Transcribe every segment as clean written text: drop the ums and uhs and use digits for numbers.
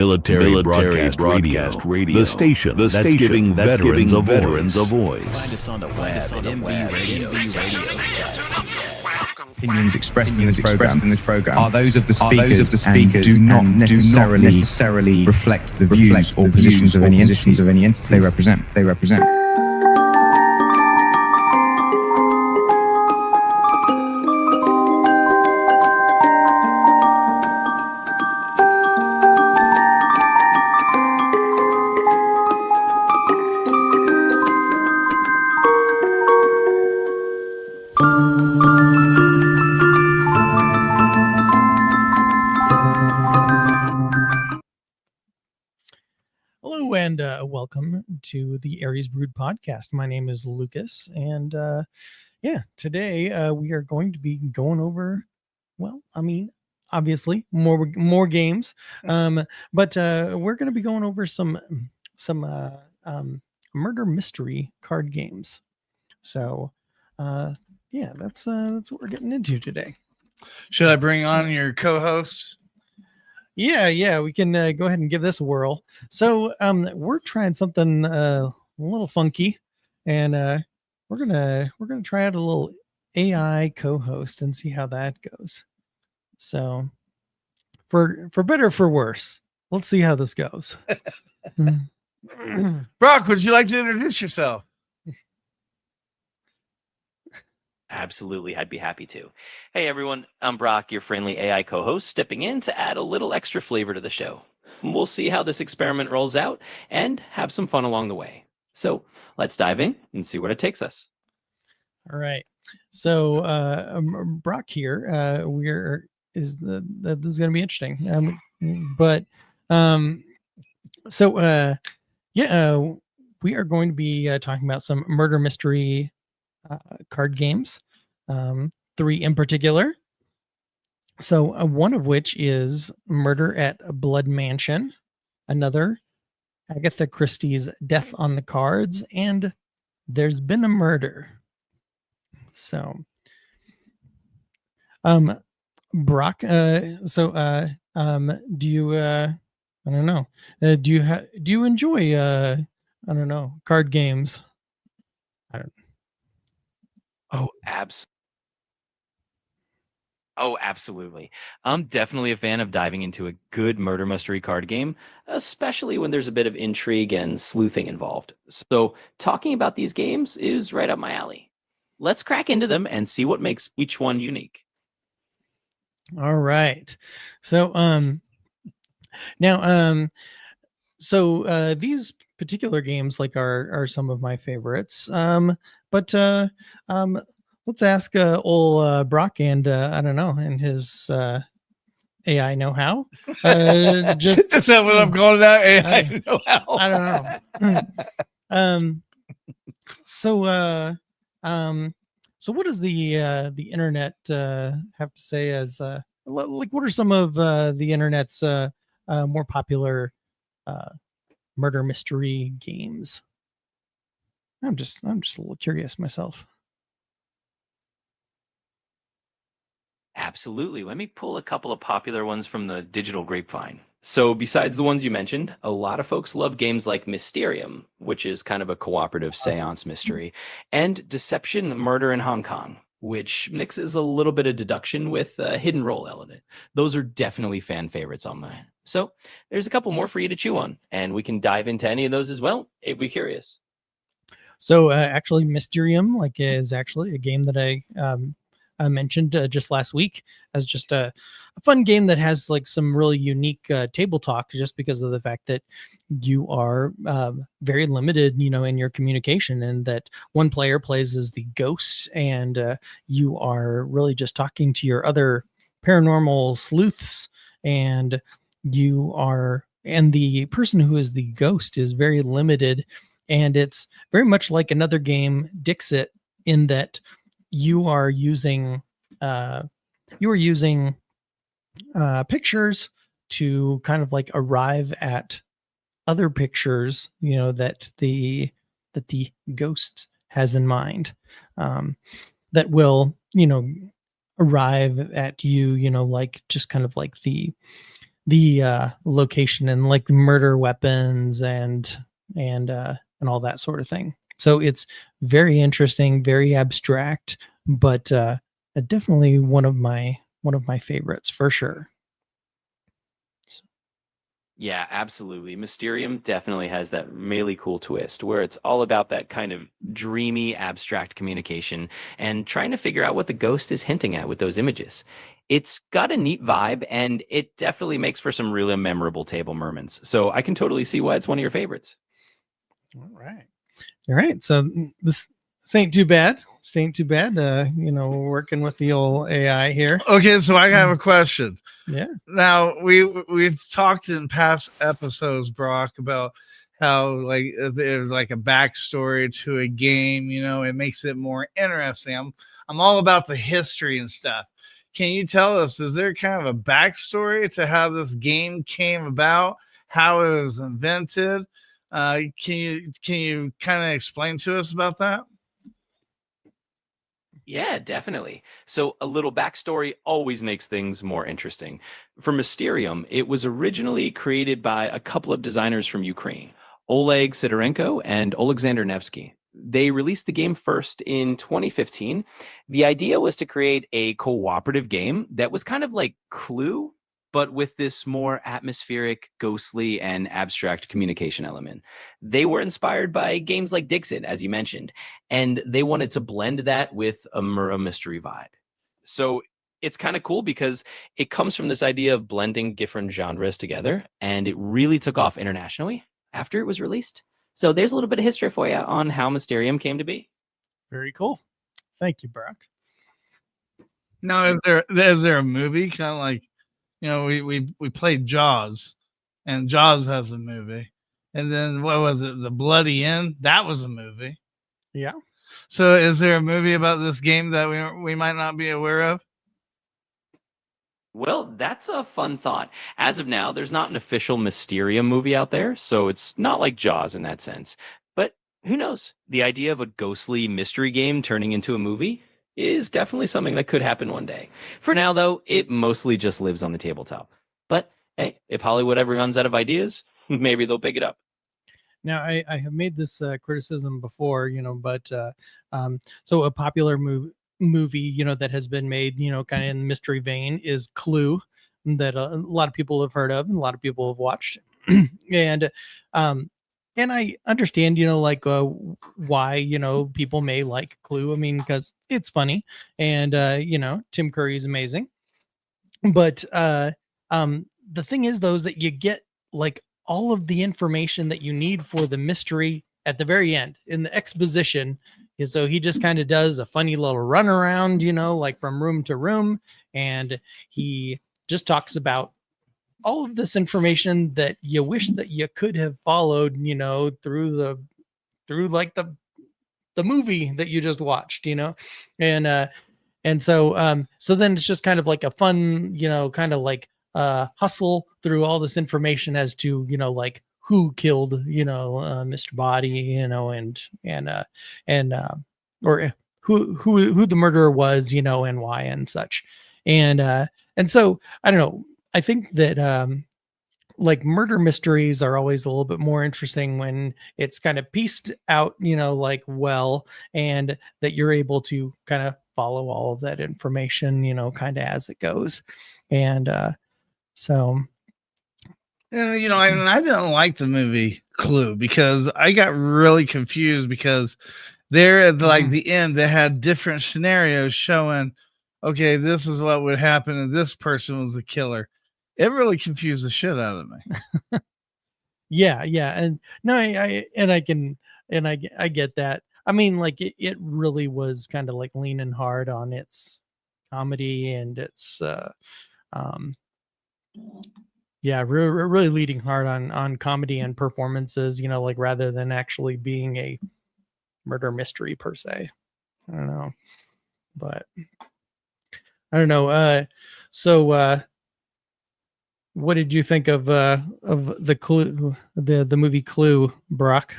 Military Broadcast Radio, the station that's giving veterans a voice. Find us on the web at MB Radio. Opinions expressed in this program are those of the speakers and do not necessarily reflect the views or positions of any entities they represent. Welcome to the Aries Brood Podcast. My name is Lucas, and today we are going to be going over, obviously more games, but we're going to be going over some murder mystery card games. So, that's what we're getting into today. Should I bring on your co-host? Yeah, we can go ahead and give this a whirl. So we're trying something a little funky, and we're gonna try out a little AI co-host and see how that goes. So for better or for worse, let's see how this goes. Brock, would you like to introduce yourself? Absolutely, I'd be happy to. Hey everyone, I'm Brock, your friendly AI co-host, stepping in to add a little extra flavor to the show. We'll see how this experiment rolls out and have some fun along the way. So let's dive in and see where it takes us. All right. So Brock here, this is going to be interesting. We are going to be talking about some murder mystery card games, 3 in particular. So one of which is Murder at Blood Mansion, another Agatha Christie's Death on the Cards, and There's Been a Murder. So Brock, do you I don't know, do you enjoy card games? I don't. Absolutely. I'm definitely a fan of diving into a good murder mystery card game, especially when there's a bit of intrigue and sleuthing involved. So talking about these games is right up my alley. Let's crack into them and see what makes each one unique. All right. So these particular games are some of my favorites. But let's ask old Brock and and his AI know-how. Is that what I'm calling that? AI know-how. I don't know. So what does the internet have to say as what are some of the internet's more popular murder mystery games? I'm just a little curious myself. Absolutely. Let me pull a couple of popular ones from the digital grapevine. So besides the ones you mentioned, a lot of folks love games like Mysterium, which is kind of a cooperative seance mystery, and Deception Murder in Hong Kong, which mixes a little bit of deduction with a hidden role element. Those are definitely fan favorites online. So there's a couple more for you to chew on, and we can dive into any of those as well if you're curious. So actually, Mysterium is actually a game that I mentioned just last week as just a fun game that has some really unique table talk, just because of the fact that you are very limited, in your communication, and that one player plays as the ghost, and you are really just talking to your other paranormal sleuths, and the person who is the ghost is very limited. And it's very much like another game, Dixit, in that you are using pictures to kind of arrive at other pictures, that the ghost has in mind, that will, arrive at you, just kind of like the the location and like the murder weapons and all that sort of thing. So it's very interesting, very abstract, but definitely one of my favorites for sure. Yeah, absolutely. Mysterium definitely has that really cool twist where it's all about that kind of dreamy, abstract communication and trying to figure out what the ghost is hinting at with those images. It's got a neat vibe and it definitely makes for some really memorable table moments. So I can totally see why it's one of your favorites. All right. All right. So this ain't too bad. This ain't too bad. We're working with the old AI here. Okay, so I have a question. Yeah. Now we've talked in past episodes, Brock, about how like there's like a backstory to a game. It makes it more interesting. I'm all about the history and stuff. Can you tell us, is there kind of a backstory to how this game came about, how it was invented? Can you kind of explain to us about that? Yeah, definitely. So a little backstory always makes things more interesting. For Mysterium, it was originally created by a couple of designers from Ukraine, Oleg Sidorenko and Alexander Nevsky. They released the game first in 2015. The idea was to create a cooperative game that was kind of like Clue, but with this more atmospheric, ghostly, and abstract communication element. They were inspired by games like Dixit, as you mentioned, and they wanted to blend that with a murder mystery vibe. So it's kind of cool because it comes from this idea of blending different genres together, and it really took off internationally after it was released. So there's a little bit of history for you on how Mysterium came to be. Very cool. Thank you, Brock. Now, is there a movie kind of like, we played Jaws, and Jaws has a movie, and then what was it? The Bloody End, that was a movie. Yeah. So, is there a movie about this game that we might not be aware of? Well, that's a fun thought. As of now, there's not an official Mysterium movie out there, so it's not like Jaws in that sense. But who knows? The idea of a ghostly mystery game turning into a movie is definitely something that could happen one day. For now, though, it mostly just lives on the tabletop. But hey, if Hollywood ever runs out of ideas, maybe they'll pick it up. Now, I have made this criticism before, but so a popular movie, that has been made, kind of in the mystery vein is Clue, that a lot of people have heard of and a lot of people have watched. And I understand, like why, people may like Clue. I mean, because it's funny and, Tim Curry is amazing. But the thing is, though, is that you get like all of the information that you need for the mystery at the very end in the exposition. And so he just kind of does a funny little run around, like from room to room. And he just talks about all of this information that you wish that you could have followed, through like the movie that you just watched, and so then it's just kind of like a fun, kind of like hustle through all this information as to, like who killed, Mr. Body, or who the murderer was, and why and such. And so I don't know. I think that like murder mysteries are always a little bit more interesting when it's kind of pieced out, like well, and that you're able to kind of follow all of that information, kind of as it goes. And so And I didn't like the movie Clue because I got really confused because there at like the end they had different scenarios showing, okay, this is what would happen if this person was the killer. It really confused the shit out of me. yeah, and no, I get that. I mean, like it really was kind of like leaning hard on its comedy and its really leading hard on comedy and performances, like rather than actually being a murder mystery per se. I don't know, but I don't know. So what did you think of the Clue, the movie Clue, Brock?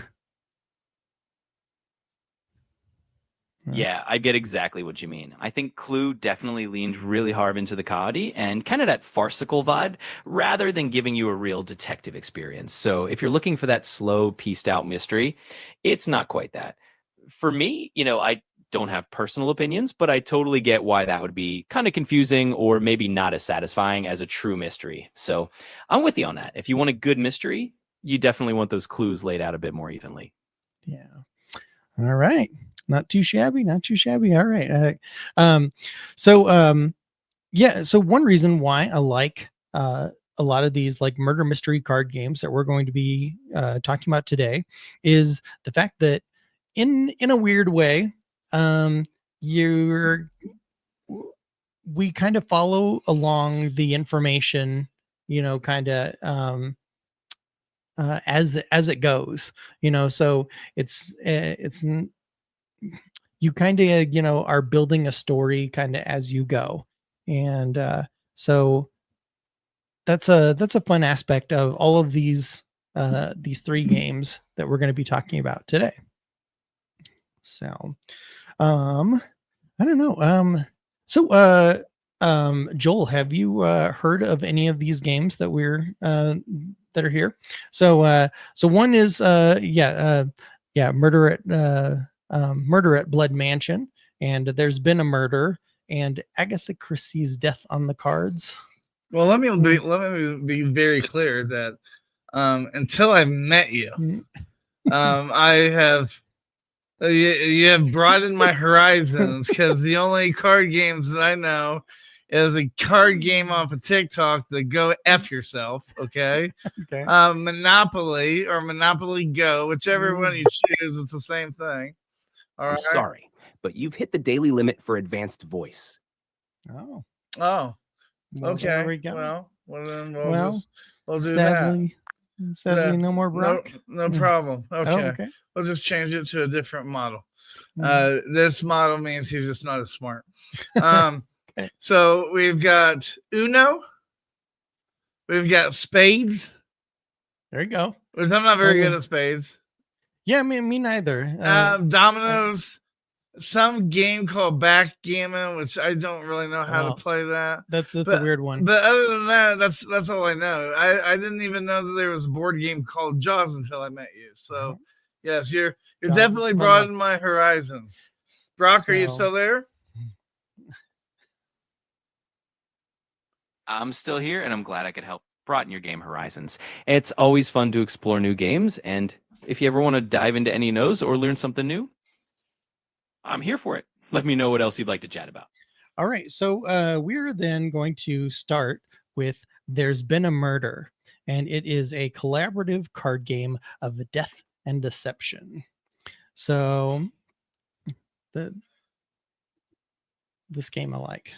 Yeah, I get exactly what you mean. I think Clue definitely leaned really hard into the comedy and kind of that farcical vibe rather than giving you a real detective experience. So if you're looking for that slow, pieced out mystery, it's not quite that. For me, I don't have personal opinions, but I totally get why that would be kind of confusing or maybe not as satisfying as a true mystery. So I'm with you on that. If you want a good mystery, you definitely want those clues laid out a bit more evenly. Yeah. All right. Not too shabby. Not too shabby. All right. So one reason why I like a lot of these like murder mystery card games that we're going to be talking about today is the fact that in a weird way, we kind of follow along the information, kind of as it goes, so it's you kind of are building a story kind of as you go, and so that's a fun aspect of all of these three games that we're going to be talking about today. So I don't know, Joel, have you heard of any of these games that we're that are here? So one is Murder at Blood Mansion, and There's Been a Murder, and Agatha Christie's Death on the Cards. Well, let me be very clear that until I've met you, I have you have broadened my horizons, because the only card games that I know is a card game off of TikTok that go F yourself, okay? Okay. Monopoly or Monopoly Go, whichever one you choose, it's the same thing. All I'm right. sorry, but you've hit the daily limit for advanced voice. Oh. Oh. Well, Okay. there we go. Well, then we'll do sadly, no more Brock. No problem. Okay. Oh, okay. We'll just change it to a different model. Mm. This model means he's just not as smart. Okay. So we've got Uno. We've got spades. There you go. Which I'm not very good at spades. Yeah, me neither. Dominoes. Some game called backgammon, which I don't really know how to play that. That's a weird one. But other than that, that's all I know. I didn't even know that there was a board game called Jaws until I met you. So yes, you're Jaws definitely broadened my horizons. Brock, are you still there? I'm still here, and I'm glad I could help broaden your game horizons. It's always fun to explore new games, and if you ever want to dive into any of those or learn something new, I'm here for it. Let me know what else you'd like to chat about. All right. So we're then going to start with There's Been a Murder, and it is a collaborative card game of death and deception. So this game I like.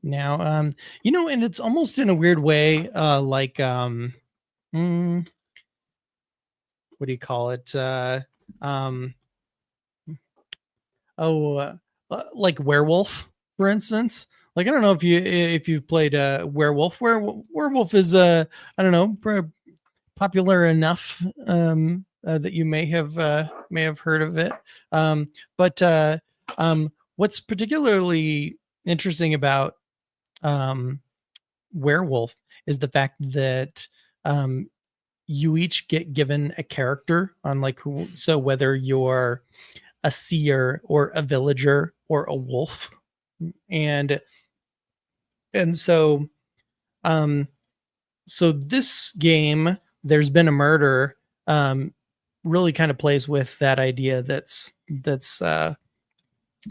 Now, and it's almost in a weird way, like what do you call it? Like Werewolf, for instance. Like, I don't know if you played Werewolf. Werewolf is I don't know, popular enough that you may have heard of it. But what's particularly interesting about Werewolf is the fact that you each get given a character on like so whether you're a seer or a villager or a wolf, and so this game, There's Been a Murder, really kind of plays with that idea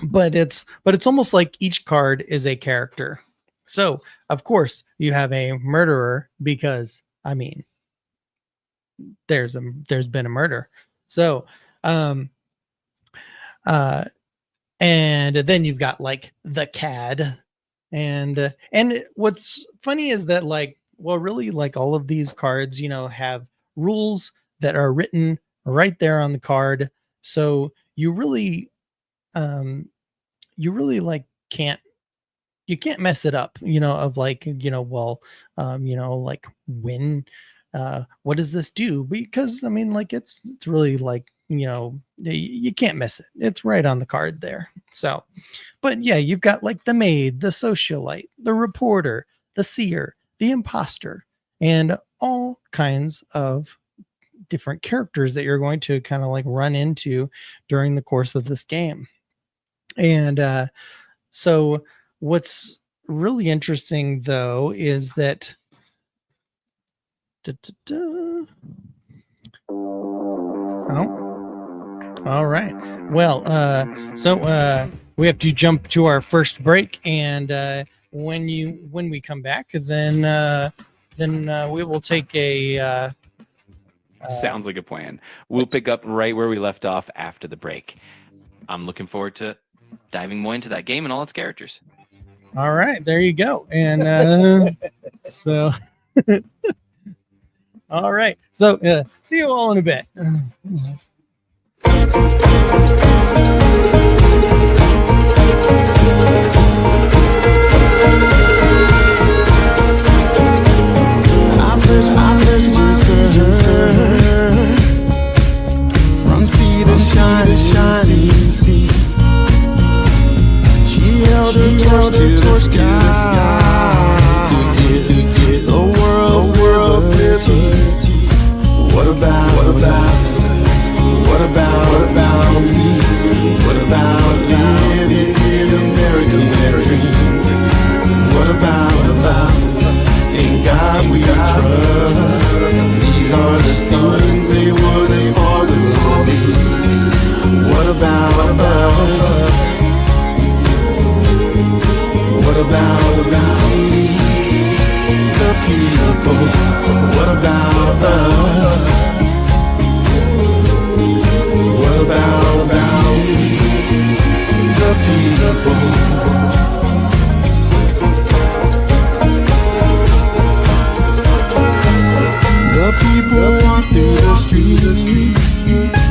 but it's almost like each card is a character. So of course you have a murderer, because I mean there's been a murder. So and then you've got like the CAD, and what's funny is that really all of these cards, have rules that are written right there on the card. So you really can't mess it up, of when what does this do? Because I mean, it's really you can't miss it. It's right on the card there. So, but yeah, you've got like the maid, the socialite, the reporter, the seer, the imposter, and all kinds of different characters that you're going to kind of like run into during the course of this game. And so what's really interesting though is that all right. Well, so we have to jump to our first break, and when we come back, then we will take a. Sounds like a plan. We'll pick up right where we left off after the break. I'm looking forward to diving more into that game and all its characters. All right, there you go. And so, all right. So, see you all in a bit. I pledge her from sea to shining sea. She held her torch to the sky to get the world liberty. What about me? What about living in American dream? What about in God we trust? These are the things they want us all to be. What about us? What about we, the people? What about us? What about we, the people? The people walk through the streets,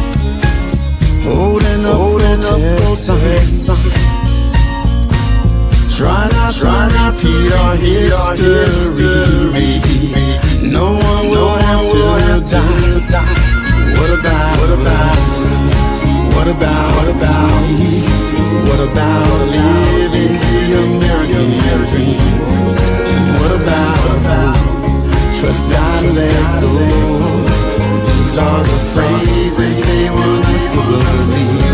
holding up protest signs. Try not to repeat our history. No one will have to die. What about us? What about me? What about living the American dream? What about trust God and let go? These are the phrases they want us to believe.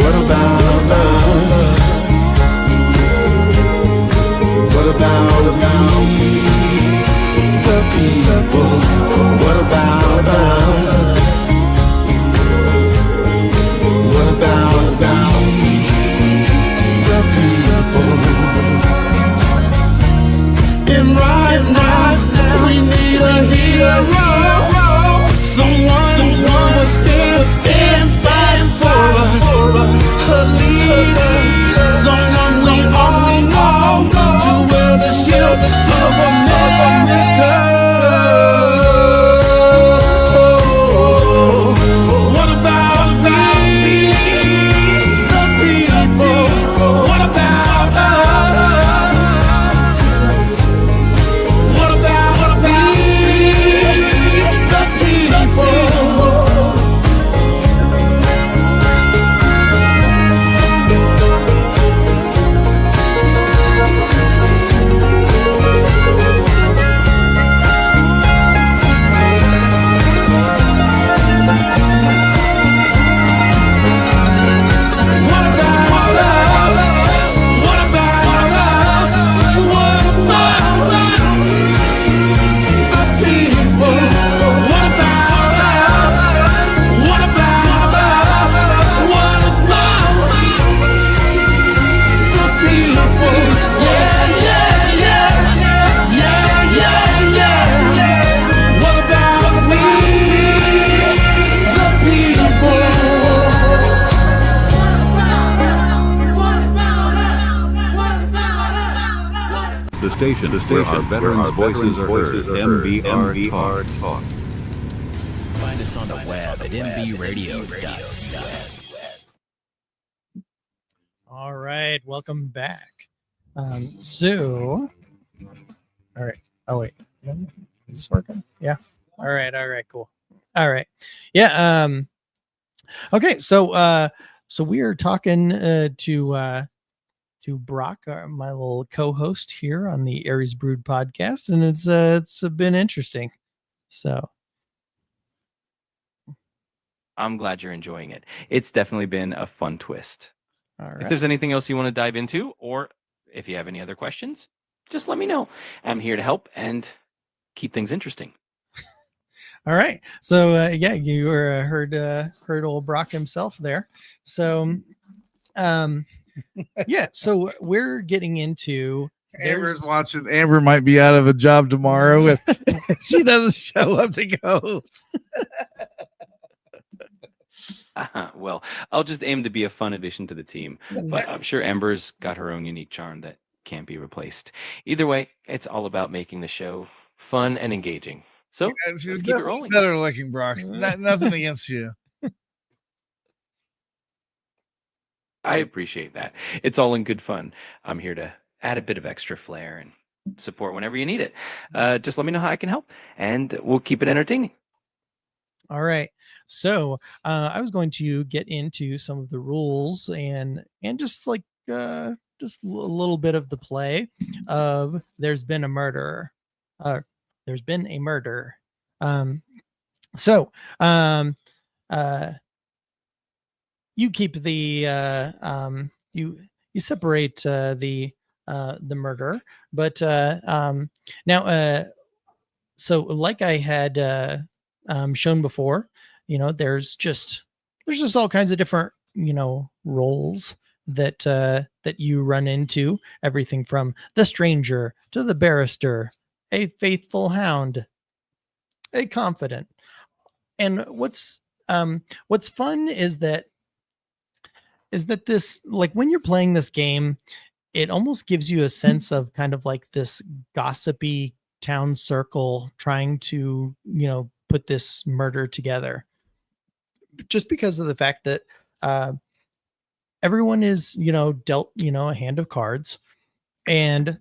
What about us? What about we, the people? What about us? What about we, the people? And right now, we need a hero, someone will stand fighting for us, a leader, someone we all know, to wear the shield of America. What about we, the people? What about us? What about we, the people? The station where our veterans' voices are heard. MBR Talk. Find us on the web at mbradio.net. All right, welcome back. So, all right. Oh wait, is this working? Yeah. All right. Cool. All right. Yeah. Okay, so we are talking to Brock, my little co-host here on the Aries Brood podcast, and it's been interesting. So I'm glad you're enjoying it. It's definitely been a fun twist. all right. If there's anything else you want to dive into, or if you have any other questions, just let me know. I'm here to help and keep things interesting. All right. So yeah, you were heard old Brock himself there. So yeah, so we're getting into Amber's watching. Amber might be out of a job tomorrow if she doesn't show up to go. Well, I'll just aim to be a fun addition to the team, but I'm sure Amber's got her own unique charm that can't be replaced. Either way, it's all about making the show fun and engaging. So let's keep it rolling. Better looking, Brock. Nothing against you. I appreciate that. It's all in good fun. I'm here to add a bit of extra flair and support whenever you need it. Just let me know how I can help, and we'll keep it entertaining. All right. So I was going to get into some of the rules and just like just a little bit of the play of there's been a murderer. There's been a murder. You keep the you separate the murderer, but now so like I had shown before, there's just all kinds of different roles that that you run into, everything from the stranger to the barrister, a faithful hound, a confidant. And what's fun is that this, like, when you're playing this game, it almost gives you a sense of kind of like this gossipy town circle trying to put this murder together, just because of the fact that everyone is dealt a hand of cards, and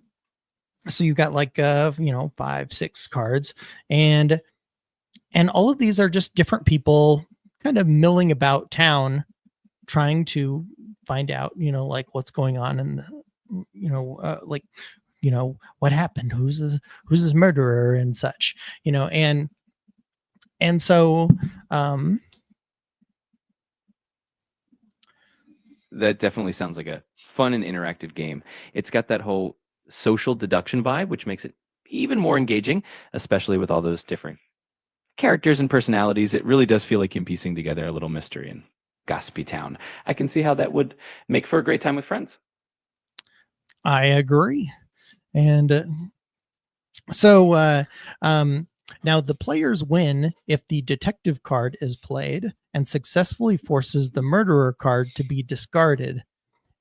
so you got like 5-6 cards, and all of these are just different people kind of milling about town trying to find out like what's going on in the what happened, who's this murderer and such, and so that definitely sounds like a fun and interactive game. It's got that whole social deduction vibe, which makes it even more engaging, especially with all those different characters and personalities. It really does feel like you're piecing together a little mystery in gossipy town. I can see how that would make for a great time with friends. I agree. And so now the players win if the detective card is played and successfully forces the murderer card to be discarded,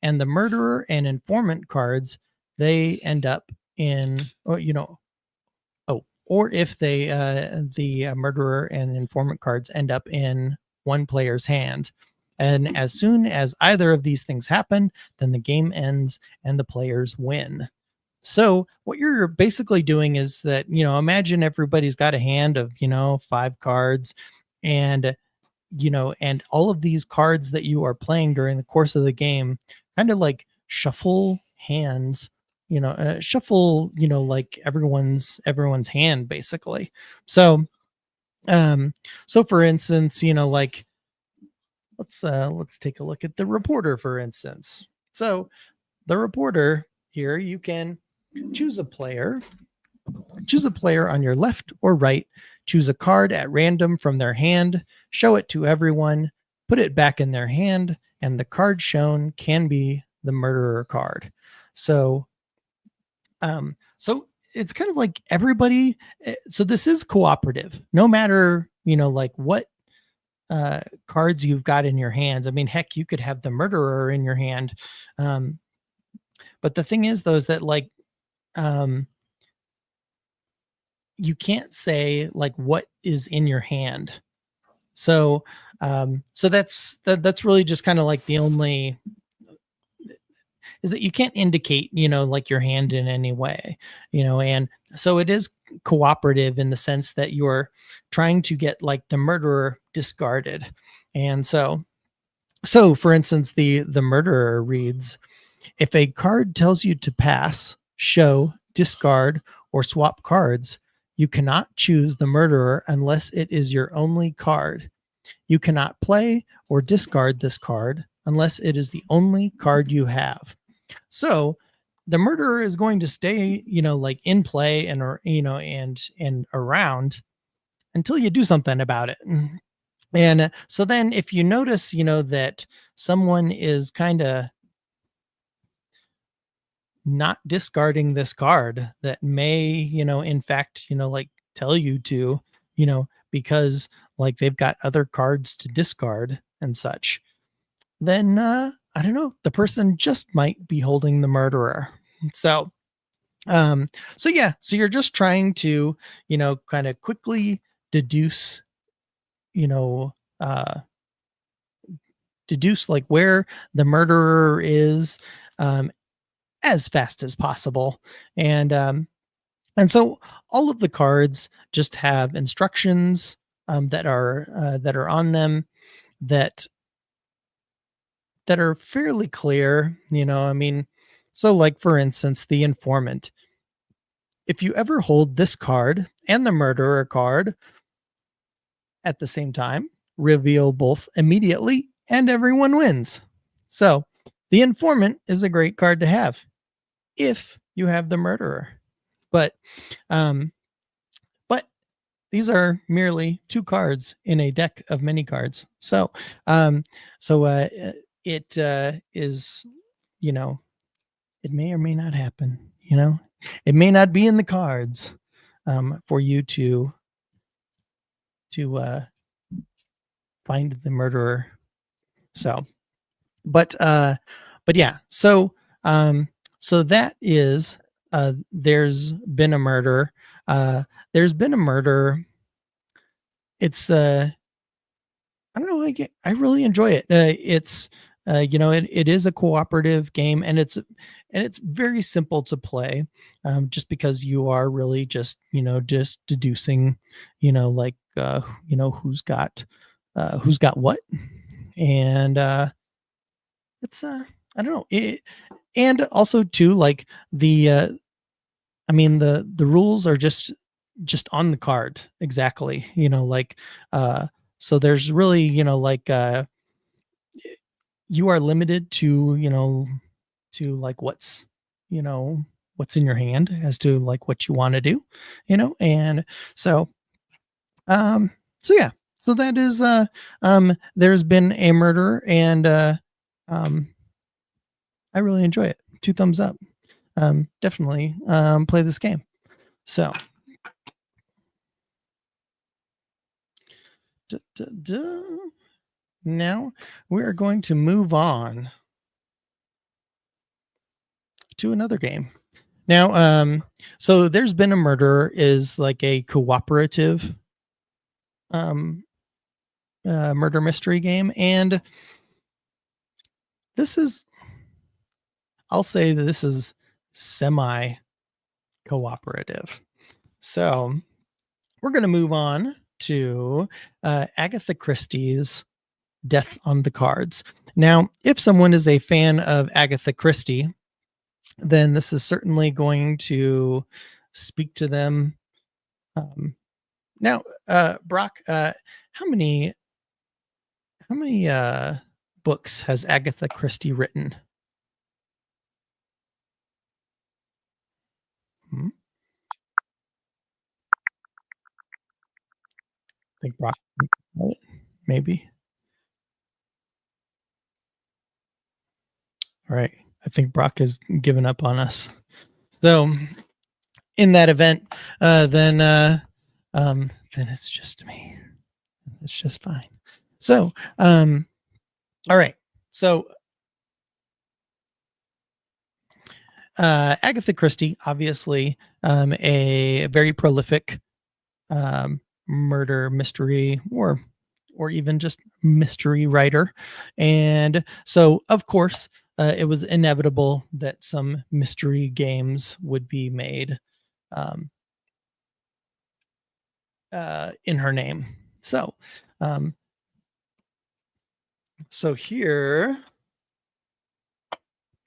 and the murderer and informant cards, they end up in, or if they the murderer and informant cards end up in one player's hand. And as soon as either of these things happen, then the game ends and the players win. So what you're basically doing is that, imagine everybody's got a hand of, 5 cards, and, and all of these cards that you are playing during the course of the game kind of like shuffle hands, shuffle, like everyone's hand basically. So, so for instance, like, let's take a look at the reporter, for instance. So the reporter here, you can choose a player on your left or right, choose a card at random from their hand, show it to everyone, put it back in their hand, and the card shown can be the murderer card. So so it's kind of like everybody, so this is cooperative, no matter like what cards you've got in your hands. I mean, heck, you could have the murderer in your hand, but the thing is, though, is that like you can't say like what is in your hand. So so that's really just kind of like the only is that you can't indicate like your hand in any way, and so it is cooperative in the sense that you're trying to get like the murderer discarded. And so for instance, the murderer reads, if a card tells you to pass, show, discard, or swap cards, you cannot choose the murderer unless it is your only card. You cannot play or discard this card unless it is the only card you have. So the murderer is going to stay, like in play and, or, and around until you do something about it. And so then if you notice, that someone is kind of not discarding this card that may, in fact, like tell you to, because like they've got other cards to discard and such, then I don't know, the person just might be holding the murderer. So so you're just trying to, kind of quickly deduce like where the murderer is as fast as possible. And so all of the cards just have instructions that are on them that are fairly clear, so like for instance, the informant. If you ever hold this card and the murderer card at the same time, reveal both immediately and everyone wins. So the informant is a great card to have if you have the murderer. But these are merely 2 cards in a deck of many cards. So it is, it may or may not happen, it may not be in the cards for you to find the murderer. So, but yeah, so that is, there's been a murder. It's, I don't know. I really enjoy it. It's, it is a cooperative game, and it's very simple to play, just because you are really just deducing, like, who's got what. And, it's, I don't know. And also too, like the rules are just on the card. Exactly. So there's really, you are limited to, like what's in your hand as to like what you want to do, and so yeah, so that is, there's been a murder, and, I really enjoy it. 2 thumbs up. Definitely, play this game. So, now we're going to move on to another game. Now, so there's been a murder is like a cooperative murder mystery game, and I'll say that this is semi cooperative. So we're going to move on to Agatha Christie's Death on the Cards. Now, if someone is a fan of Agatha Christie, then this is certainly going to speak to them. Now, Brock, how many books has Agatha Christie written? I think Brock, maybe. All right. I think Brock has given up on us. So in that event, then it's just me. It's just fine. So, all right. So, Agatha Christie, obviously, a very prolific murder mystery or even just mystery writer. And so, of course, it was inevitable that some mystery games would be made. in her name. So, so here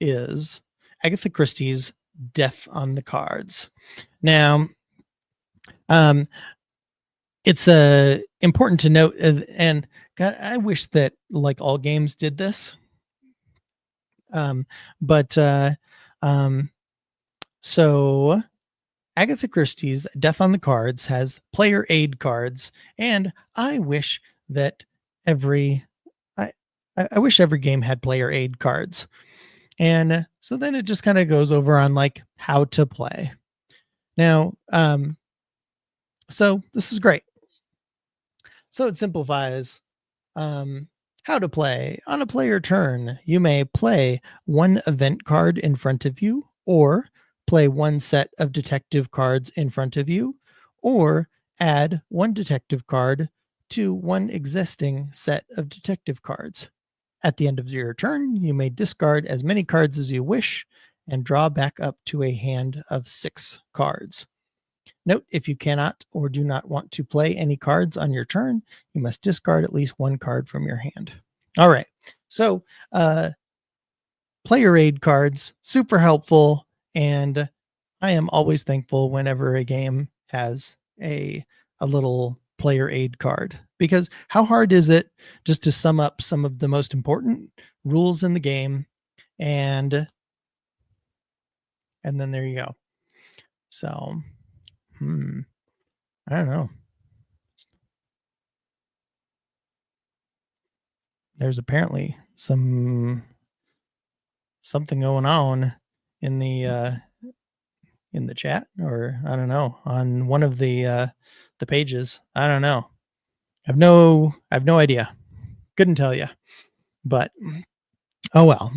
is Agatha Christie's Death on the Cards. Now, it's important to note, and God, I wish that like all games did this. So Agatha Christie's Death on the Cards has player aid cards, and I wish that I wish every game had player aid cards. And so then it just kind of goes over on like how to play. Now, so this is great. So it simplifies how to play. On a player turn, you may play one event card in front of you, or play one set of detective cards in front of you, or add one detective card to one existing set of detective cards. At the end of your turn, you may discard as many cards as you wish and draw back up to a hand of 6 cards. Note, if you cannot or do not want to play any cards on your turn, you must discard at least 1 card from your hand. All right. So, player aid cards, super helpful. And I am always thankful whenever a game has a little player aid card, because how hard is it just to sum up some of the most important rules in the game, and then there you go. So, I don't know. There's apparently something going on in the chat, or I don't know, on one of the pages. I don't know. I've no idea. Couldn't tell you. But oh well.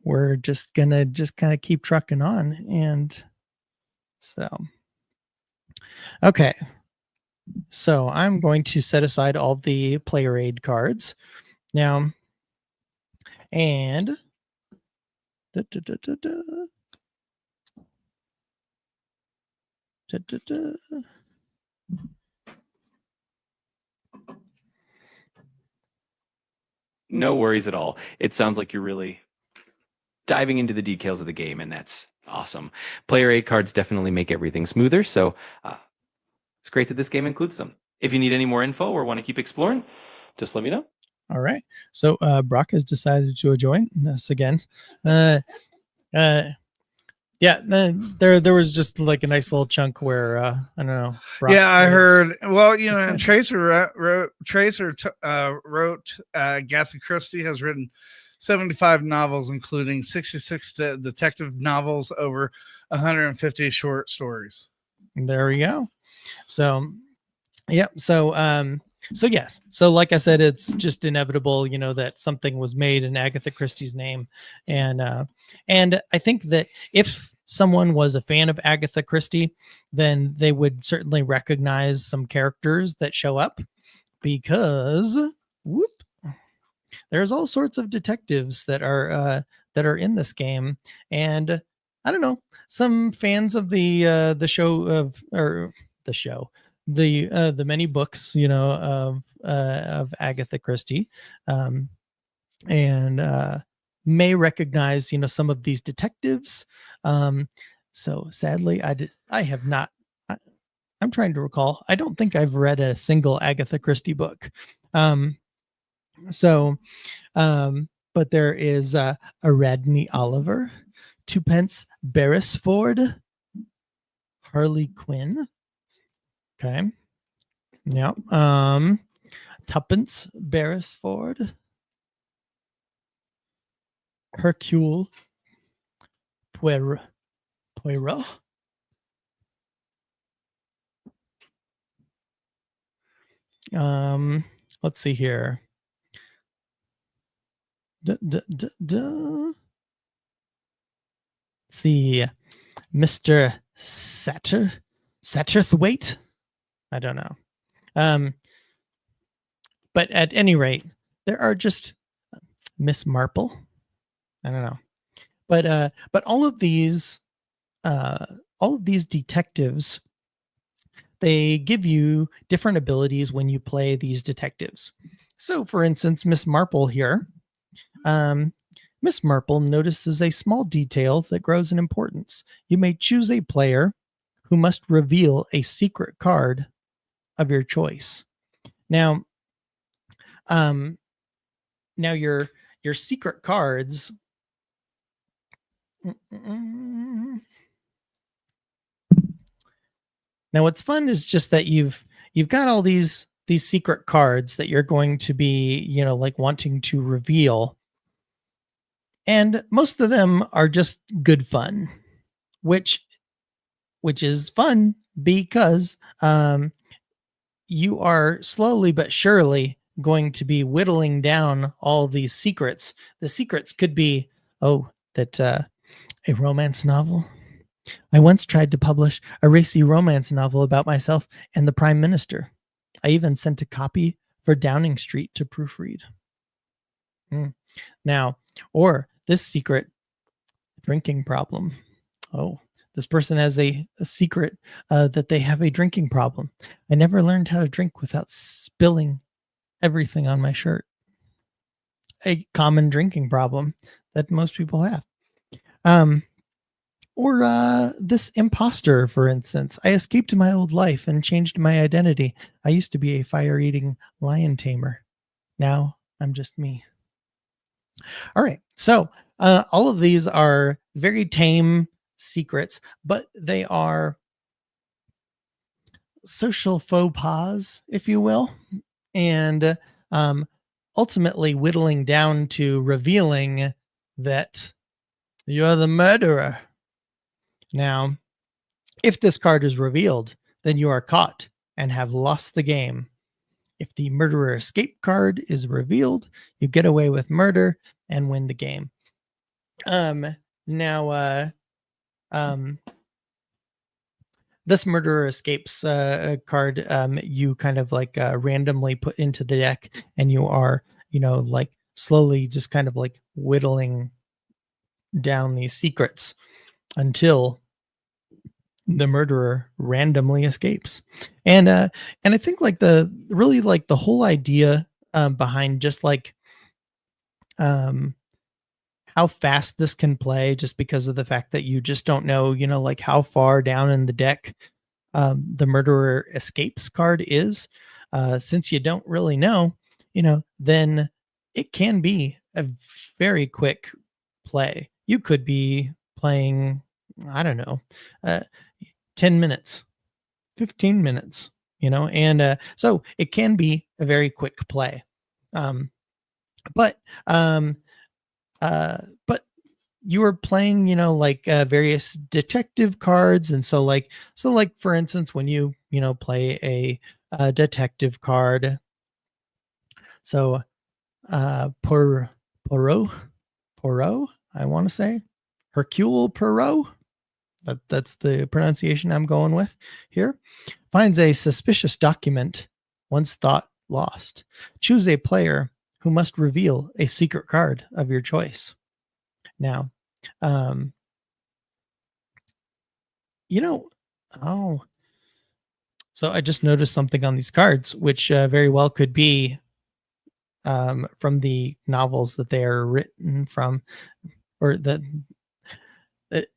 We're just gonna kind of keep trucking on. And so okay. So I'm going to set aside all the player aid cards now. And No worries at all. It sounds like you're really diving into the details of the game, and that's awesome. Player aid cards definitely make everything smoother, so it's great that this game includes them. If you need any more info or want to keep exploring, just let me know. All right. So Brock has decided to join us again. Yeah, there was just like a nice little chunk where I don't know. Brock I heard. Well, you know, and Tracer wrote Agatha Christie has written 75 novels, including 66 detective novels, over 150 short stories. There we go. So, yeah. So yes. So like I said, it's just inevitable, you know, that something was made in Agatha Christie's name, and I think that if someone was a fan of Agatha Christie, then they would certainly recognize some characters that show up, because there's all sorts of detectives that are in this game. And I don't know, some fans of the many books, you know, of Agatha Christie, and may recognize, you know, some of these detectives. So sadly, I have not. I'm trying to recall. I don't think I've read a single Agatha Christie book. But there is Aradney Oliver, Twopence Beresford, Harley Quinn. Okay. Yeah. Tuppence Beresford, Hercule Poirot. Let's see here. Let's see, Mr. Satterthwaite. I don't know. But at any rate, there are just Miss Marple. I don't know. But all of these detectives, they give you different abilities when you play these detectives. So, for instance, Miss Marple here. Miss Marple notices a small detail that grows in importance. You may choose a player who must reveal a secret card of your choice. Now, your secret cards. Now, what's fun is just that you've got all these secret cards that you're going to be, like wanting to reveal. And most of them are just good fun, which is fun because you are slowly but surely going to be whittling down all these secrets. The secrets could be, that a romance novel. I once tried to publish a racy romance novel about myself and the Prime Minister. I even sent a copy for Downing Street to proofread. Now, or this secret drinking problem. Oh, this person has a secret that they have a drinking problem. I never learned how to drink without spilling everything on my shirt. A common drinking problem that most people have. Or this imposter, for instance. I escaped my old life and changed my identity. I used to be a fire-eating lion tamer. Now I'm just me. All right. So all of these are very tame secrets, but they are social faux pas, if you will, and ultimately whittling down to revealing that you're the murderer. Now, if this card is revealed, then you are caught and have lost the game. If the murderer escape card is revealed, you get away with murder and win the game. This murderer escapes card, you kind of like randomly put into the deck, and you are, like slowly just kind of like whittling down these secrets until the murderer randomly escapes. And I think like the whole idea behind just like how fast this can play, just because of the fact that you just don't know, like how far down in the deck the murderer escapes card is. Since you don't really know, then it can be a very quick play. You could be playing, I don't know, 10 minutes, 15 minutes, and so it can be a very quick play. But you are playing, like various detective cards. And so like, for instance, when you, play a detective card, so Poirot, I want to say Hercule Poirot. That's the pronunciation I'm going with here. Finds a suspicious document once thought lost. Choose a player who must reveal a secret card of your choice. Now, so I just noticed something on these cards, which very well could be from the novels that they are written from, or that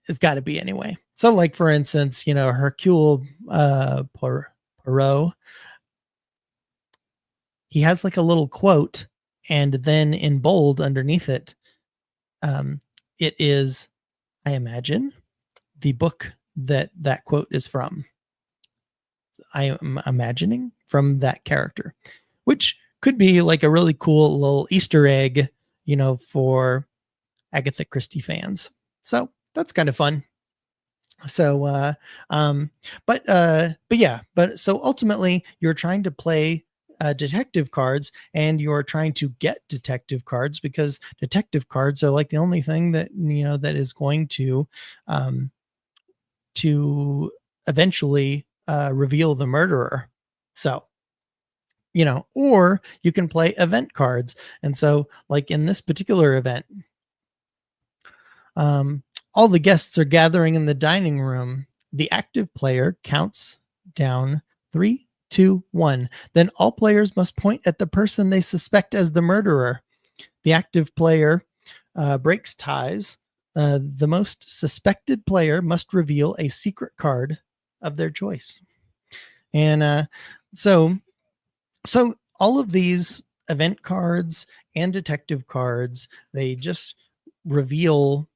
it's got to be anyway. So like, for instance, Hercule Poirot, he has like a little quote, and then in bold underneath it, it is, I imagine, the book that quote is from. I am imagining from that character, which could be like a really cool little Easter egg, for Agatha Christie fans. So that's kind of fun. So, but so ultimately you're trying to play detective cards, and you're trying to get detective cards, because detective cards are like the only thing that, that is going to eventually reveal the murderer. So, or you can play event cards. And so like in this particular event, all the guests are gathering in the dining room. The active player counts down 3, 2, 1. Then all players must point at the person they suspect as the murderer. The active player breaks ties. The most suspected player must reveal a secret card of their choice. And so all of these event cards and detective cards, they just reveal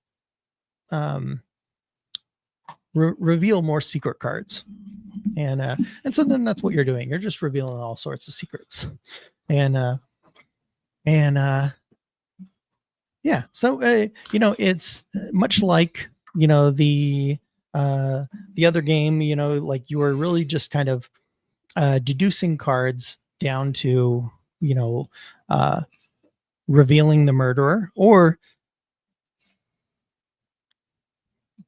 reveal more secret cards. And so then that's what you're doing. You're just revealing all sorts of secrets. And yeah, so it's much like the other game. Like you are really just kind of deducing cards down to revealing the murderer, or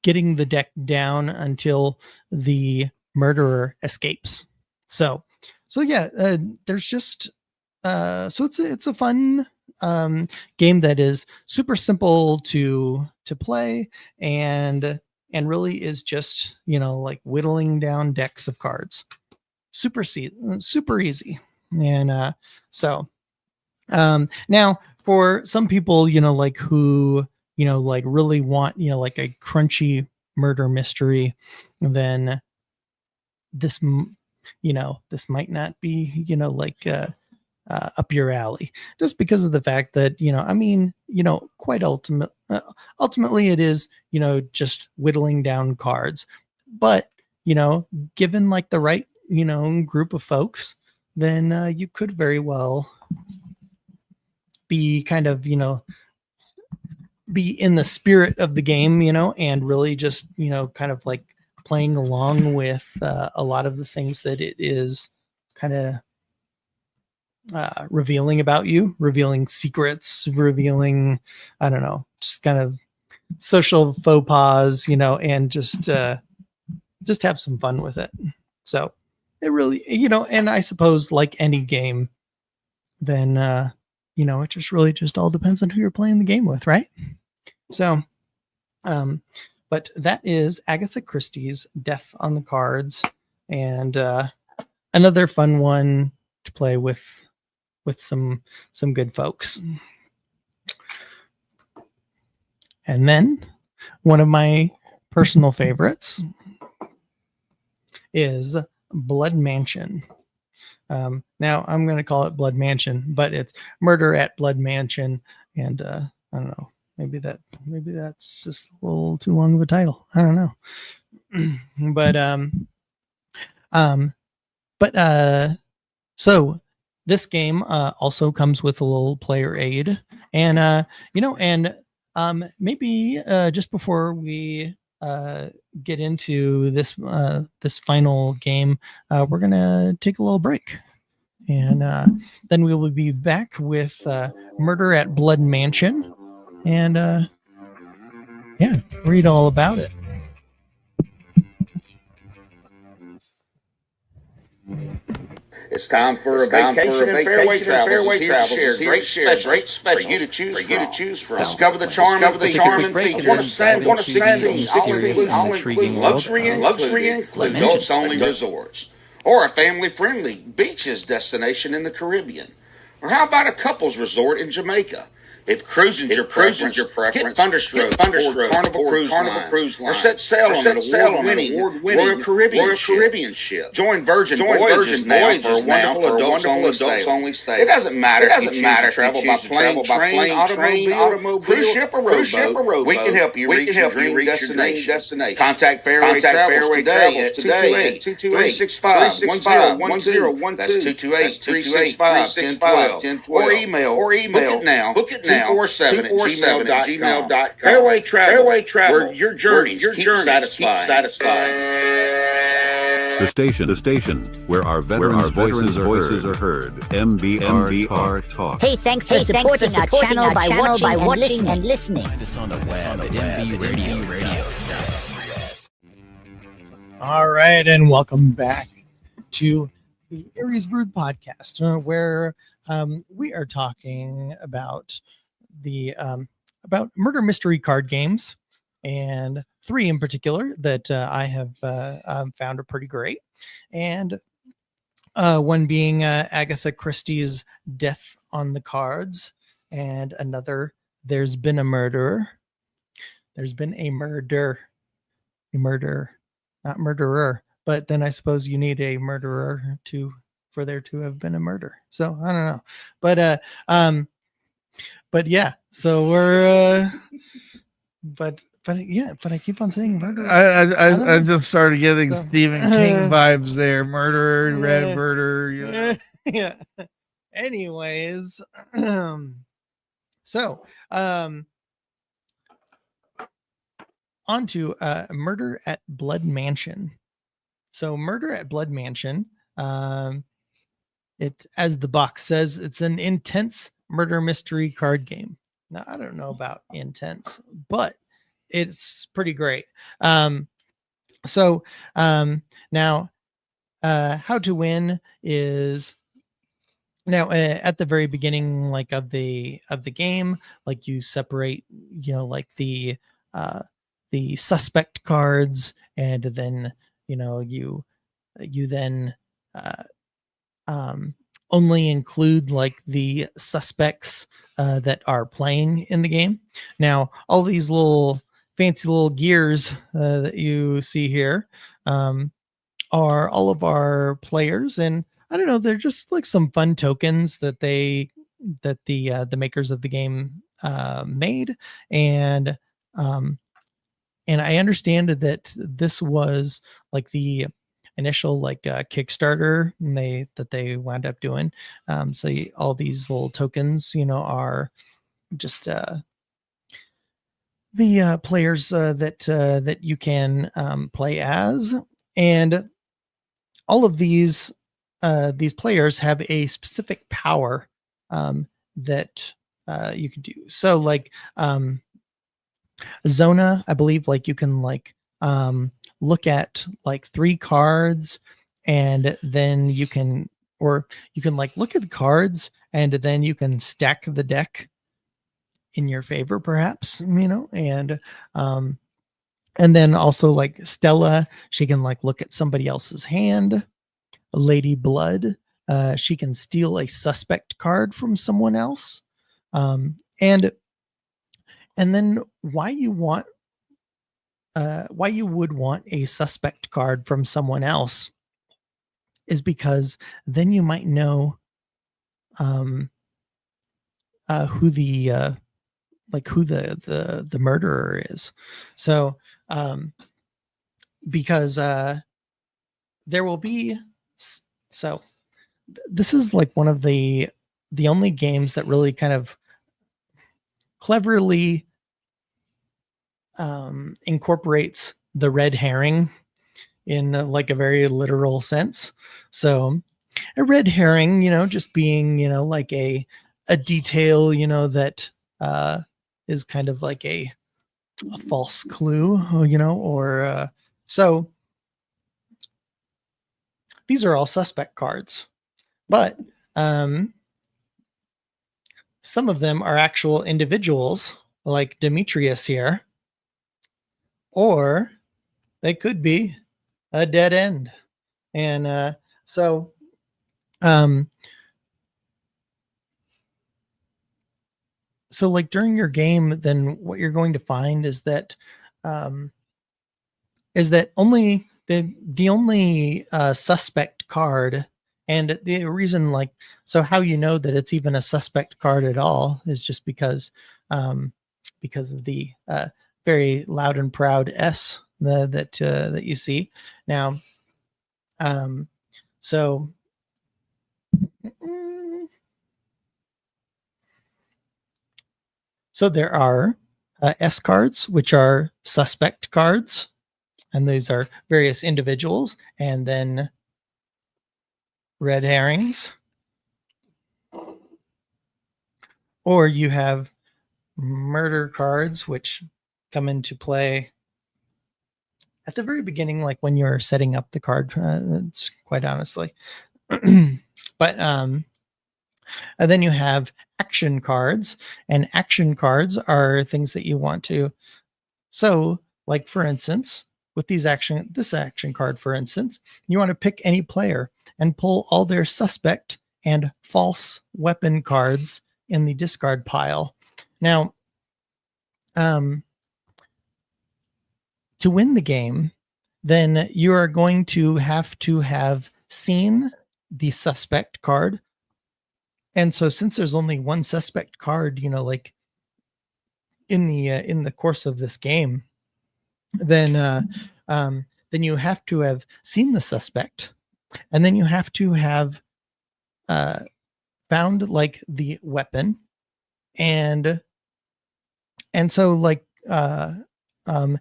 getting the deck down until the murderer escapes. So yeah, there's just so it's a fun game that is super simple to play, and really is just like whittling down decks of cards. Super easy. And so now for some people, like who like really want like a crunchy murder mystery, then this might not be like up your alley, just because of the fact that quite ultimately it is just whittling down cards. But given like the right group of folks, then you could very well be kind of be in the spirit of the game, and really just kind of like playing along with a lot of the things that it is kind of revealing about you, revealing secrets, revealing, I don't know, just kind of social faux pas, and just have some fun with it. So it really, and I suppose like any game, then it just really just all depends on who you're playing the game with, right? So but that is Agatha Christie's Death on the Cards, and another fun one to play with some good folks. And then one of my personal favorites is Blood Mansion. Now I'm going to call it Blood Mansion, but it's Murder at Blood Mansion. And I don't know, maybe that's just a little too long of a title. I don't know. So this game also comes with a little player aid, and maybe just before we get into this final game, we're gonna take a little break, and then we will be back with Murder at Blood Mansion, and read all about it. It's time for a vacation and fairway travels. Here to share great specials for you to choose from. Discover the charm of the charming features. Want to see all-inclusive luxury include adults-only resorts, or a family-friendly beaches destination in the Caribbean, or how about a couples resort in Jamaica? If cruising's your preference, hit Thunderstroke or Carnival Cruise Line, or set sail on an award-winning Royal Caribbean ship. Join Virgin Voyages now for a wonderful adults-only stay. It doesn't matter if you travel by plane, train, automobile, cruise ship, or rowboat. We can help you reach your dream destination. Contact Fairway Travels today at 228-365-1012. That's 228-365-1012. Or email. Book it now. 247@gmail.com. Fairway Travel, where your journeys keep satisfied. The station where our veterans' voices are heard. MBR Talk. Hey, thanks for supporting our channel by watching and listening. Find us on the web at MBRadio. All right, and welcome back to the Aries Brood Podcast, where we are talking about about murder mystery card games, and 3 in particular that I have found are pretty great. And One being Agatha Christie's Death on the Cards, and another, There's Been a Murderer. There's been a murder, not murderer. But then I suppose you need a murderer for there to have been a murder. So I don't know, but yeah. So we're but I keep on saying murder. I just started getting Stephen King vibes there. Murderer, red murder. You know. Yeah. Anyways, so on to Murder at Blood Mansion. So Murder at Blood Mansion, it, as the box says, it's an intense murder mystery card game. Now, I don't know about intense, but it's pretty great. Now, how to win is now at the very beginning, like of the game, like you separate, like the suspect cards, and then you then only include like the suspects that are playing in the game. Now, all these little fancy little gears that you see here are all of our players, and I don't know, they're just like some fun tokens that the makers of the game made, and I understand that this was like the initial like Kickstarter that they wound up doing. So all these little tokens, are just the players that you can play as, and all of these players have a specific power that you can do. So like Zona, I believe, like you can like look at like 3 cards, and then you can like look at the cards, and then you can stack the deck in your favor, perhaps, and then also like Stella, she can like look at somebody else's hand. Lady Blood, she can steal a suspect card from someone else. And then why you would want a suspect card from someone else is because then you might know who the murderer is. So because there will be, so this is like one of the only games that really kind of cleverly incorporates the red herring in like a very literal sense. So a red herring, just being, like a detail, that is kind of like a false clue, or so these are all suspect cards, but some of them are actual individuals, like Demetrius here, or they could be a dead end. And so like during your game, then what you're going to find is that only the only suspect card, and the reason, like, so how you know that it's even a suspect card at all is just because of the very loud and proud S that you see now. So there are S cards, which are suspect cards, and these are various individuals, and then red herrings. Or you have murder cards, which come into play at the very beginning, like when you're setting up the card. It's quite honestly. But and then you have action cards, and action cards are things that you want to. So, like for instance, with this action card, for instance, you want to pick any player and pull all their suspect and false weapon cards in the discard pile. Now, to win the game, then you are going to have seen the suspect card. And so since there's only one suspect card, in the course of this game, then you have to have seen the suspect, and then you have to have found like the weapon, and so and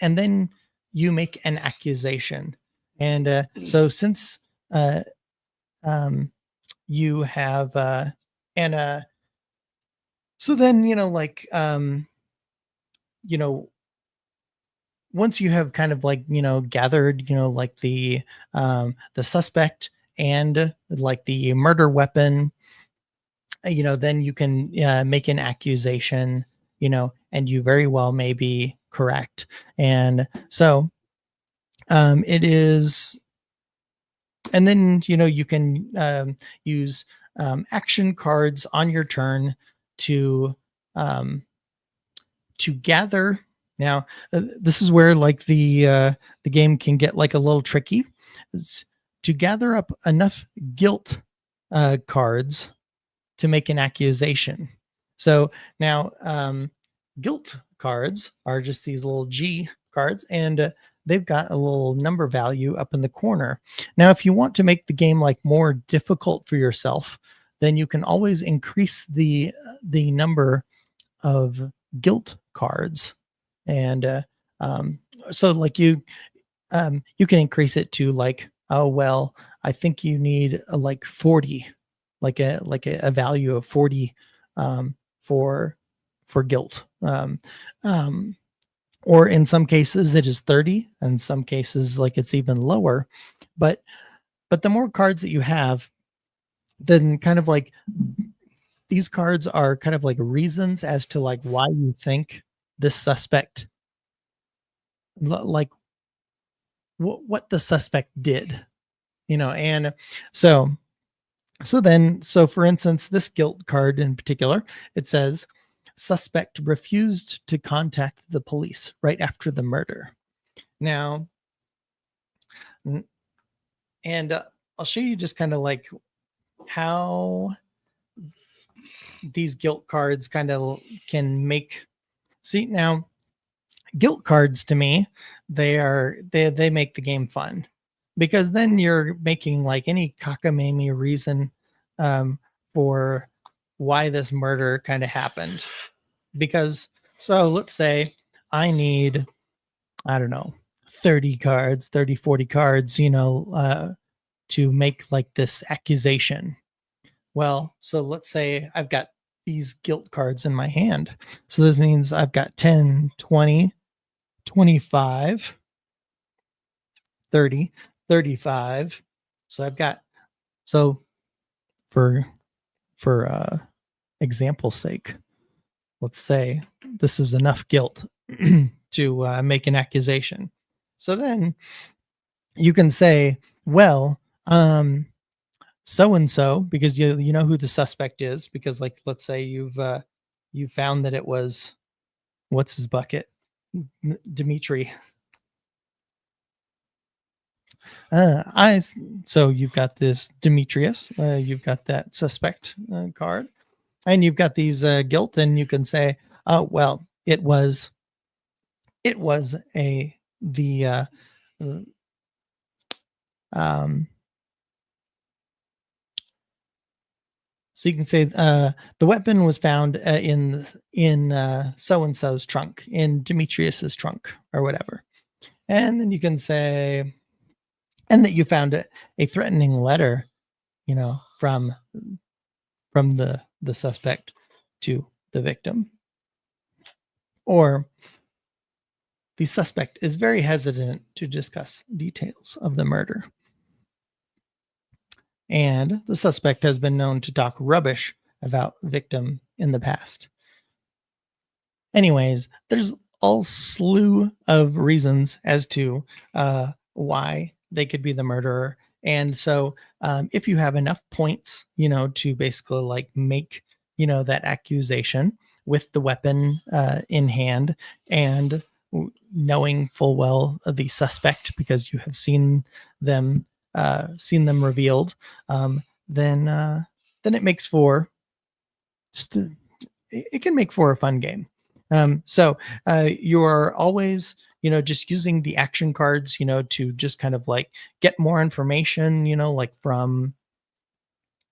then you make an accusation. And so since you have so then once you have kind of gathered the suspect and like the murder weapon, then you can make an accusation, and you very well may be correct. And so it is, and then you can use action cards on your turn to gather. Now, this is where the game can get a little tricky. It's to gather up enough guilt cards to make an accusation. So now, guilt cards are just these little G cards, and they've got a little number value up in the corner. Now, if you want to make the game more difficult for yourself, then you can always increase the number of guilt cards. And so you can increase it to oh, well, I think you need 40, a value of 40 for guilt. Or in some cases it is 30, and some cases it's even lower. But the more cards that you have, then kind of these cards are kind of reasons as to why you think this suspect, what the suspect did, and so for instance, this guilt card in particular, it says suspect refused to contact the police right after the murder. Now, and I'll show you just kind of how these guilt cards kind of can make. See, now guilt cards to me, they make the game fun, because then you're making any cockamamie reason for why this murder kind of happened. Because so let's say I need, I don't know, 40 cards, to make this accusation. Well, so let's say I've got these guilt cards in my hand. So this means I've got 10, 20, 25, 30, 35. So I've got, so for example's sake, let's say this is enough guilt to make an accusation. So then you can say, well, so-and-so, because you know who the suspect is, because let's say you found that it was, what's his bucket? Dimitri. So you've got this Demetrius, you've got that suspect card, and you've got these guilt, and you can say, oh, well, it was so you can say the weapon was found in so-and-so's trunk, in Demetrius's trunk, or whatever. And then you can say, and that you found a threatening letter, from the suspect to the victim. Or the suspect is very hesitant to discuss details of the murder. And the suspect has been known to talk rubbish about victim in the past. Anyways, there's all slew of reasons as to why they could be the murderer. And so if you have enough points, to basically like make, that accusation with the weapon in hand, and knowing full well the suspect because you have seen them revealed, then it makes for it can make for a fun game. So you're always, just using the action cards, to just kind of like get more information, like from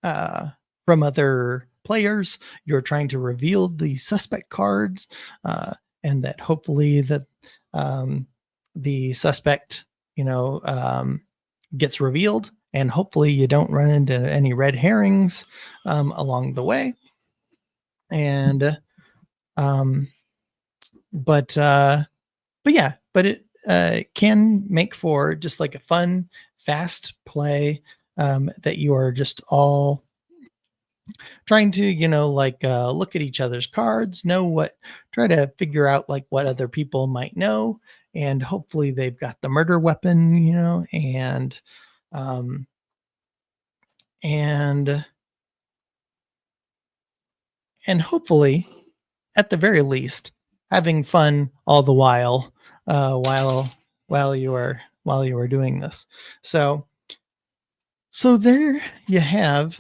other players. You're trying to reveal the suspect cards, and that hopefully that the suspect, gets revealed, and hopefully you don't run into any red herrings along the way. And but it can make for just like a fun, fast play that you are just all trying to, look at each other's cards, try to figure out like what other people might know, and hopefully they've got the murder weapon, and hopefully, at the very least, having fun all the while while you are doing this. So there you have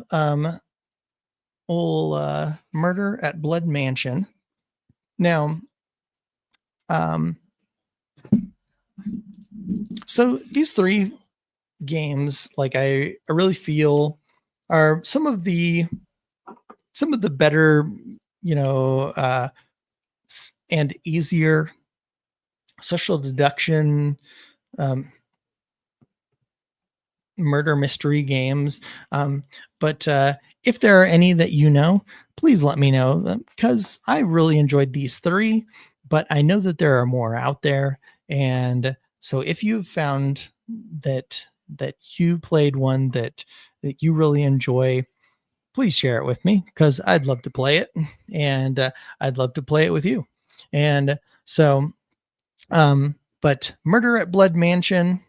old Murder at Blood Mansion. Now, so these three games, like I really feel, are some of the better, and easier social deduction murder mystery games. But if there are any that please let me know, because I really enjoyed these three, but I know that there are more out there. And so if you've found that you played one that you really enjoy, please share it with me, because I'd love to play it, and I'd love to play it with you. And so, but Murder at Blood Mansion,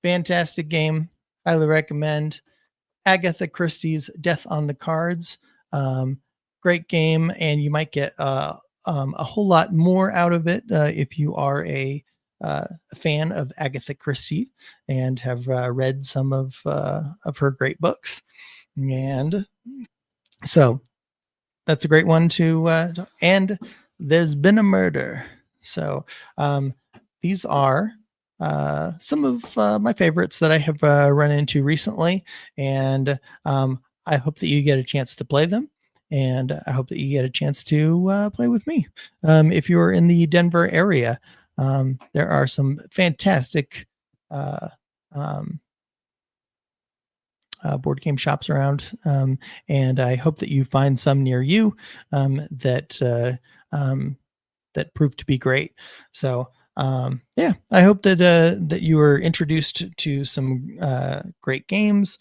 fantastic game, highly recommend. Agatha Christie's Death on the Cards, great game, and you might get a whole lot more out of it if you are a fan of Agatha Christie and have read some of her great books. And so that's a great one to and There's Been a Murder. So these are some of my favorites that I have run into recently, and I hope that you get a chance to play them, and I hope that you get a chance to play with me. If you're in the Denver area, there are some fantastic board game shops around, and I hope that you find some near you that prove to be great. So I hope that you were introduced to some great games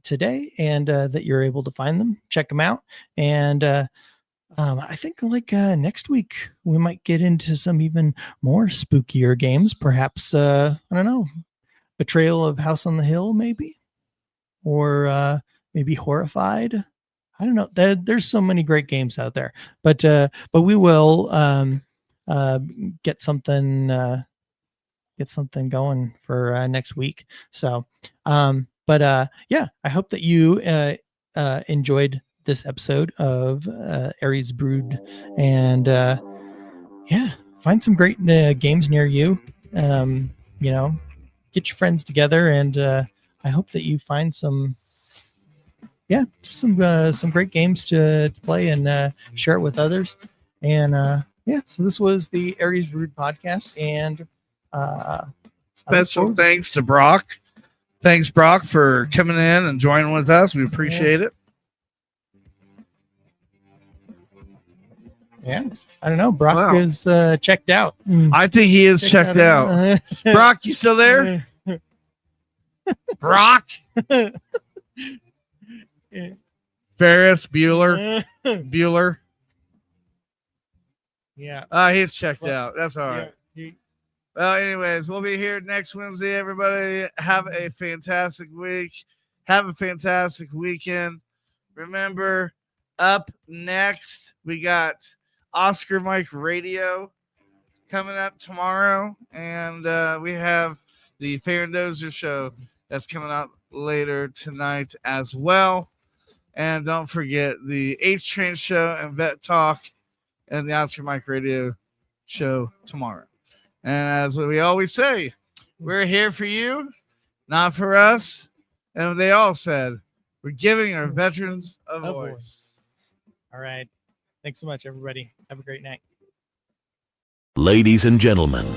today, and that you're able to find them, check them out. And I think next week we might get into some even more spookier games, perhaps I don't know, Betrayal of House on the Hill, maybe, or maybe Horrified. I don't know. There's so many great games out there, but we will get something going for next week. So, I hope that you enjoyed this episode of Aries Brood, and find some great games near you. Get your friends together, and I hope that you find some great games to play and share it with others. And so this was the Aries Brood Podcast, and special thanks to Brock. Thanks, Brock, for coming in and joining with us. We appreciate it. Yeah, I don't know. Brock is checked out. I think he is checked out. Brock, you still there? Brock? Ferris Bueller. Yeah. He's checked out. That's all right. Well, anyways, we'll be here next Wednesday, everybody. Have a fantastic week. Have a fantastic weekend. Remember, up next, we got Oscar Mike Radio coming up tomorrow. And we have the Fair and Dozer show that's coming out later tonight as well. And don't forget the H-Train show and Vet Talk and the Oscar Mike Radio show tomorrow. And as we always say, we're here for you, not for us. And they all said, we're giving our veterans a voice. All right. Thanks so much, everybody. Have a great night. Ladies and gentlemen,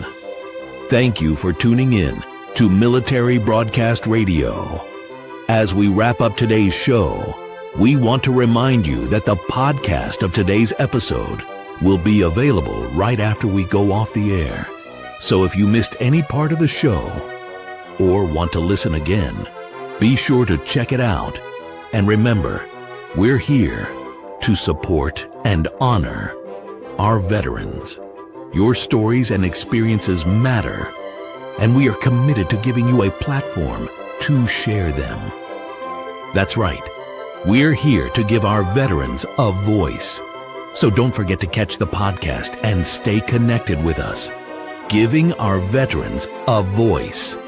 thank you for tuning in to Military Broadcast Radio. As we wrap up today's show, we want to remind you that the podcast of today's episode will be available right after we go off the air. So if you missed any part of the show or want to listen again, be sure to check it out. And remember, we're here to support and honor our veterans. Your stories and experiences matter, and we are committed to giving you a platform to share them. That's right. We're here to give our veterans a voice. So don't forget to catch the podcast and stay connected with us. Giving our veterans a voice.